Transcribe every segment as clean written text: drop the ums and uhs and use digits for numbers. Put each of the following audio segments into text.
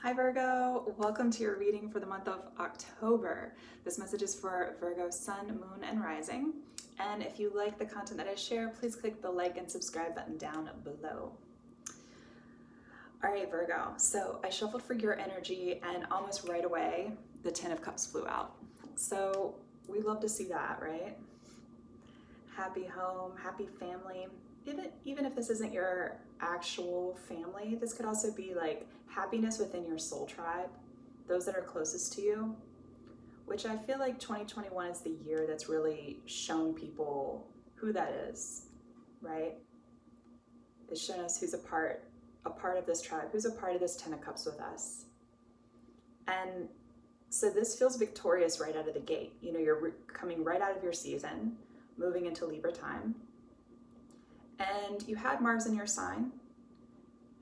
Hi Virgo, welcome to your reading for the month of October. This message is for Virgo Sun, Moon, and Rising. And if you like the content that I share, please click the like and subscribe button down below. All right, Virgo, so I shuffled for your energy and almost right away, the Ten of Cups flew out. So we love to see that, right? Happy home, happy family. Even if this isn't your actual family, this could also be like happiness within your soul tribe, those that are closest to you, which I feel like 2021 is the year that's really shown people who that is, right? It's shown us who's a part of this tribe, who's a part of this Ten of Cups with us. And so this feels victorious right out of the gate. You know, you're coming right out of your season, moving into Libra time. And you had Mars in your sign,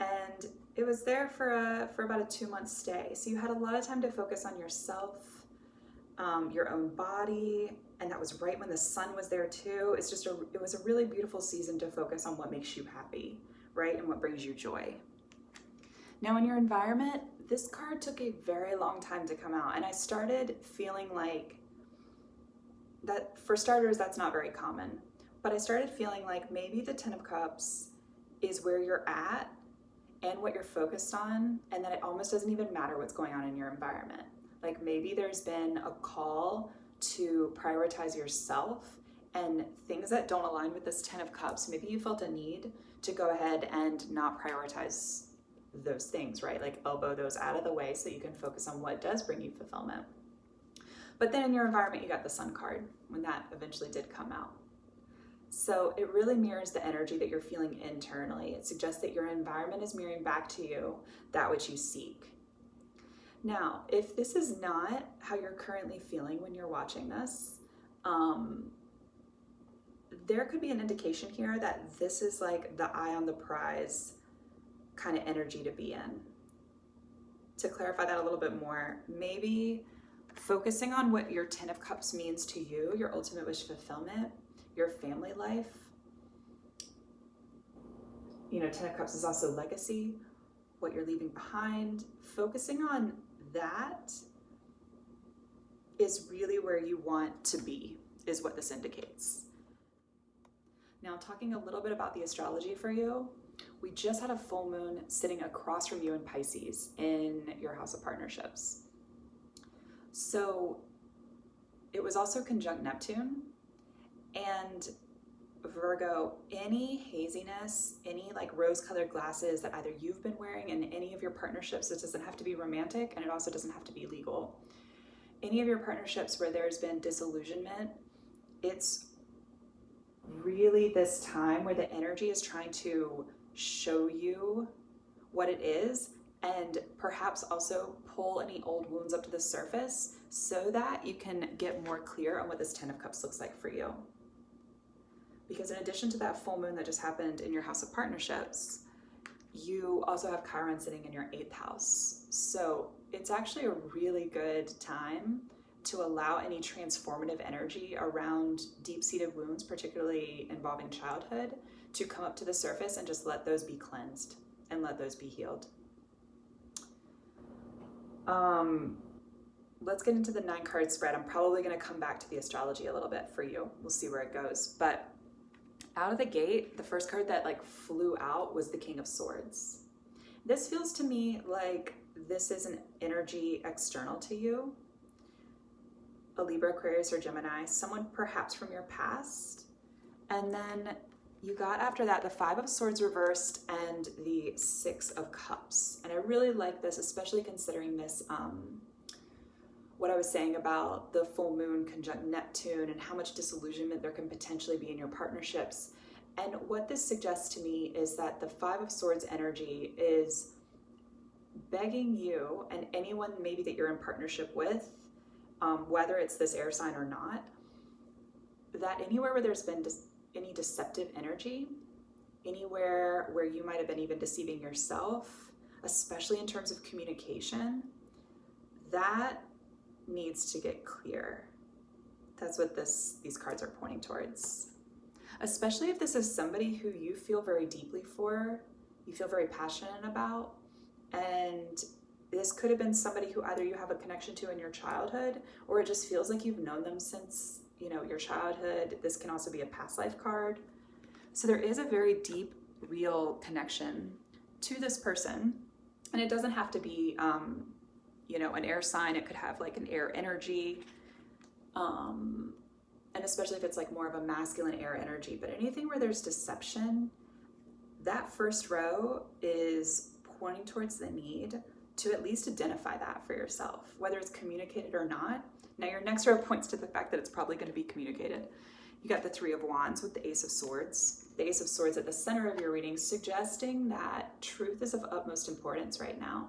and it was there for about a 2-month stay. So you had a lot of time to focus on yourself, your own body, and that was right when the sun was there too. It was a really beautiful season to focus on what makes you happy, right? And what brings you joy. Now in your environment, this card took a very long time to come out, and I started feeling like that, for starters, that's not very common. But I started feeling like maybe the Ten of Cups is where you're at and what you're focused on, and that it almost doesn't even matter what's going on in your environment. Like maybe there's been a call to prioritize yourself and things that don't align with this Ten of Cups. Maybe you felt a need to go ahead and not prioritize those things, right? Like elbow those out of the way so you can focus on what does bring you fulfillment. But then in your environment, you got the Sun card when that eventually did come out. So it really mirrors the energy that you're feeling internally. It suggests that your environment is mirroring back to you that which you seek. Now, if this is not how you're currently feeling when you're watching this, there could be an indication here that this is like the eye on the prize kind of energy to be in. To clarify that a little bit more, maybe focusing on what your Ten of Cups means to you, your ultimate wish fulfillment, your family life. You know, Ten of Cups is also legacy, what you're leaving behind. Focusing on that is really where you want to be, is what this indicates. Now, talking a little bit about the astrology for you, we just had a full moon sitting across from you in Pisces in your house of partnerships. So it was also conjunct Neptune. And Virgo, any haziness, any like rose-colored glasses that either you've been wearing in any of your partnerships, it doesn't have to be romantic and it also doesn't have to be legal. Any of your partnerships where there's been disillusionment, it's really this time where the energy is trying to show you what it is and perhaps also pull any old wounds up to the surface so that you can get more clear on what this Ten of Cups looks like for you. Because in addition to that full moon that just happened in your house of partnerships, you also have Chiron sitting in your 8th house. So it's actually a really good time to allow any transformative energy around deep-seated wounds, particularly involving childhood, to come up to the surface and just let those be cleansed and let those be healed. Let's get into the 9-card spread. I'm probably going to come back to the astrology a little bit for you. We'll see where it goes. But out of the gate, the first card that like flew out was the King of Swords. This feels to me like this is an energy external to you, a Libra, Aquarius, or Gemini, someone perhaps from your past. And then you got after that the 5 of Swords reversed and the 6 of Cups. And I really like this, especially considering this, what I was saying about the full moon conjunct Neptune and how much disillusionment there can potentially be in your partnerships. And what this suggests to me is that the 5 of Swords energy is begging you and anyone maybe that you're in partnership with, whether it's this air sign or not, that anywhere where there's been any deceptive energy, anywhere where you might have been even deceiving yourself, especially in terms of communication, that needs to get clear. That's what these cards are pointing towards. Especially if this is somebody who you feel very deeply for, you feel very passionate about, and this could have been somebody who either you have a connection to in your childhood, or it just feels like you've known them since, you know, your childhood. This can also be a past life card. So there is a very deep, real connection to this person. And it doesn't have to be, you know, an air sign. It could have like an air energy. And especially if it's like more of a masculine air energy, but anything where there's deception, that first row is pointing towards the need to at least identify that for yourself, whether it's communicated or not. Now your next row points to the fact that it's probably going to be communicated. You got the Three of Wands with the Ace of Swords. The Ace of Swords at the center of your reading, suggesting that truth is of utmost importance right now.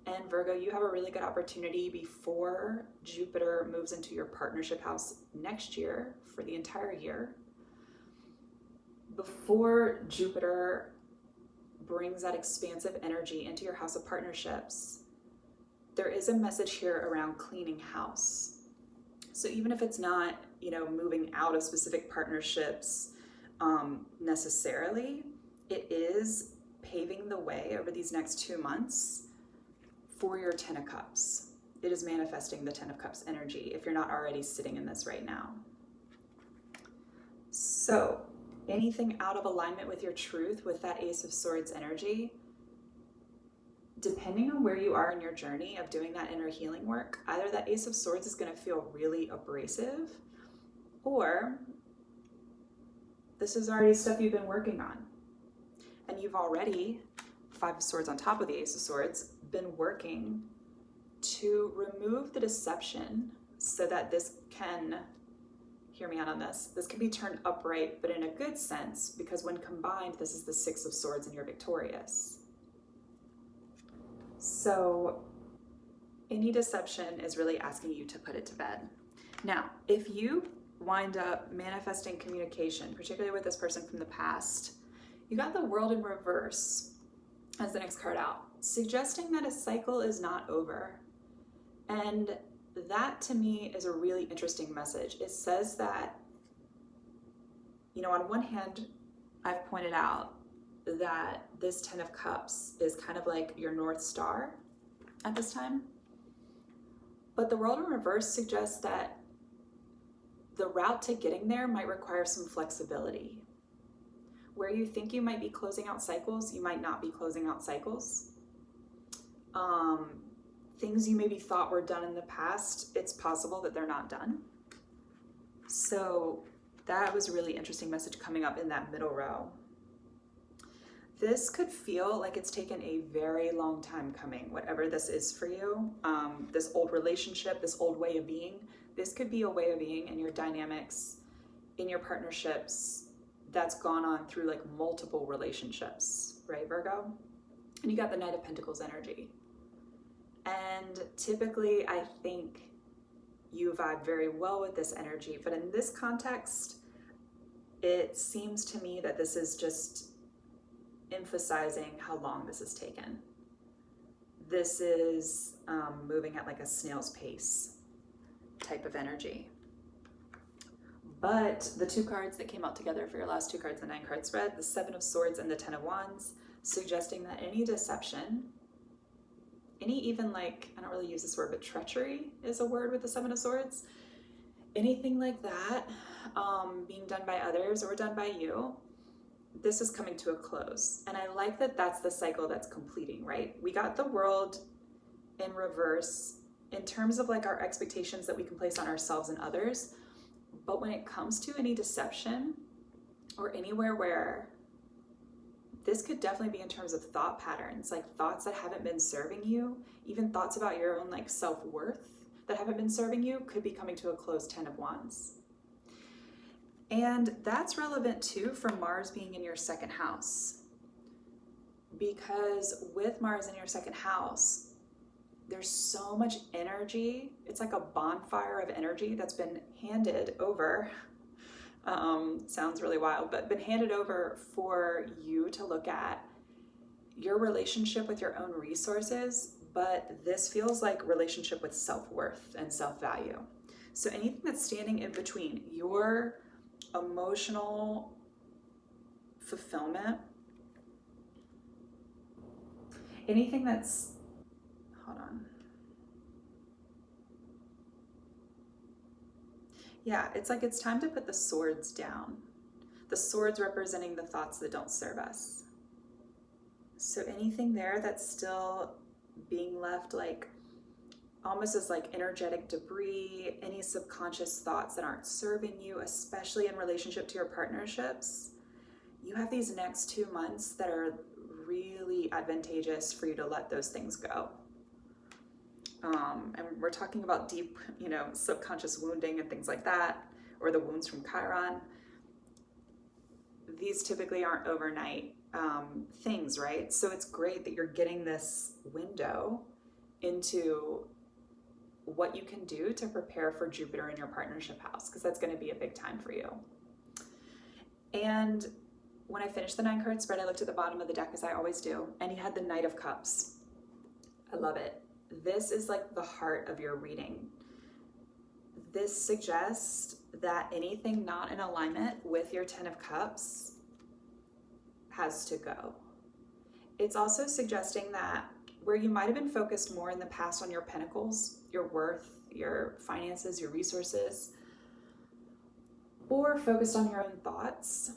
And Virgo, you have a really good opportunity before Jupiter moves into your partnership house next year for the entire year. Before Jupiter brings that expansive energy into your house of partnerships, there is a message here around cleaning house. So even if it's not, you know, moving out of specific partnerships necessarily, it is paving the way over these next 2 months for your Ten of Cups. It is manifesting the Ten of Cups energy if you're not already sitting in this right now. So anything out of alignment with your truth with that Ace of Swords energy, depending on where you are in your journey of doing that inner healing work, either that Ace of Swords is going to feel really abrasive, or this is already stuff you've been working on. And you've already, Five of Swords on top of the Ace of Swords, been working to remove the deception so that this can, hear me out on this, this can be turned upright, but in a good sense, because when combined, this is the Six of Swords and you're victorious. So any deception is really asking you to put it to bed. Now, if you wind up manifesting communication, particularly with this person from the past, you got the World in reverse as the next card out, suggesting that a cycle is not over. And that to me is a really interesting message. It says that, you know, on one hand, I've pointed out that this Ten of Cups is kind of like your North Star at this time. But the World in reverse suggests that the route to getting there might require some flexibility. Where you think you might be closing out cycles, you might not be closing out cycles. Things you maybe thought were done in the past, it's possible that they're not done. So that was a really interesting message coming up in that middle row. This could feel like it's taken a very long time coming, whatever this is for you. This old relationship, this old way of being, this could be a way of being in your dynamics, in your partnerships, that's gone on through like multiple relationships, right, Virgo? And you got the Knight of Pentacles energy. And typically, I think you vibe very well with this energy, but in this context, it seems to me that this is just emphasizing how long this has taken. This is moving at like a snail's pace type of energy. But the two cards that came out together for your last two cards, the 9-card spread, the Seven of Swords and the Ten of Wands, suggesting that any deception, any even like, I don't really use this word, but treachery is a word with the Seven of Swords. Anything like that being done by others or done by you, this is coming to a close. And I like that that's the cycle that's completing, right? We got the World in reverse in terms of like our expectations that we can place on ourselves and others. But when it comes to any deception or anywhere where this could definitely be in terms of thought patterns, like thoughts that haven't been serving you, even thoughts about your own like self-worth that haven't been serving you, could be coming to a close. 10 of Wands. And that's relevant too for Mars being in your second house. Because with Mars in your second house, there's so much energy. It's like a bonfire of energy that's been handed over. Sounds really wild, but been handed over for you to look at your relationship with your own resources. But this feels like relationship with self-worth and self-value. So anything that's standing in between your emotional fulfillment, anything that's Yeah, it's like it's time to put the swords down. The swords representing the thoughts that don't serve us. So anything there that's still being left like almost as like energetic debris, any subconscious thoughts that aren't serving you, especially in relationship to your partnerships, you have these next 2 months that are really advantageous for you to let those things go. And we're talking about deep, subconscious wounding and things like that, or the wounds from Chiron. These typically aren't overnight things, right? So it's great that you're getting this window into what you can do to prepare for Jupiter in your partnership house, because that's going to be a big time for you. And when I finished the 9-card spread, I looked at the bottom of the deck, as I always do, and you had the Knight of Cups. I love it. This is like the heart of your reading. This suggests that anything not in alignment with your 10 of Cups has to go. It's also suggesting that where you might have been focused more in the past on your pentacles, your worth, your finances, your resources, or focused on your own thoughts,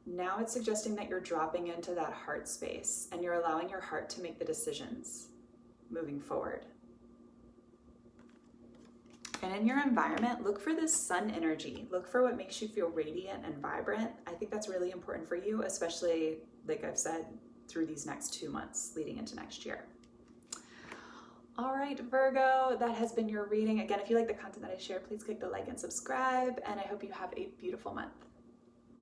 now it's suggesting that you're dropping into that heart space and you're allowing your heart to make the decisions moving forward. And in your environment, look for this sun energy. Look for what makes you feel radiant and vibrant. I think that's really important for you, especially, like I've said, through these next 2 months leading into next year. All right, Virgo, that has been your reading. Again, if you like the content that I share, please click the like and subscribe, and I hope you have a beautiful month.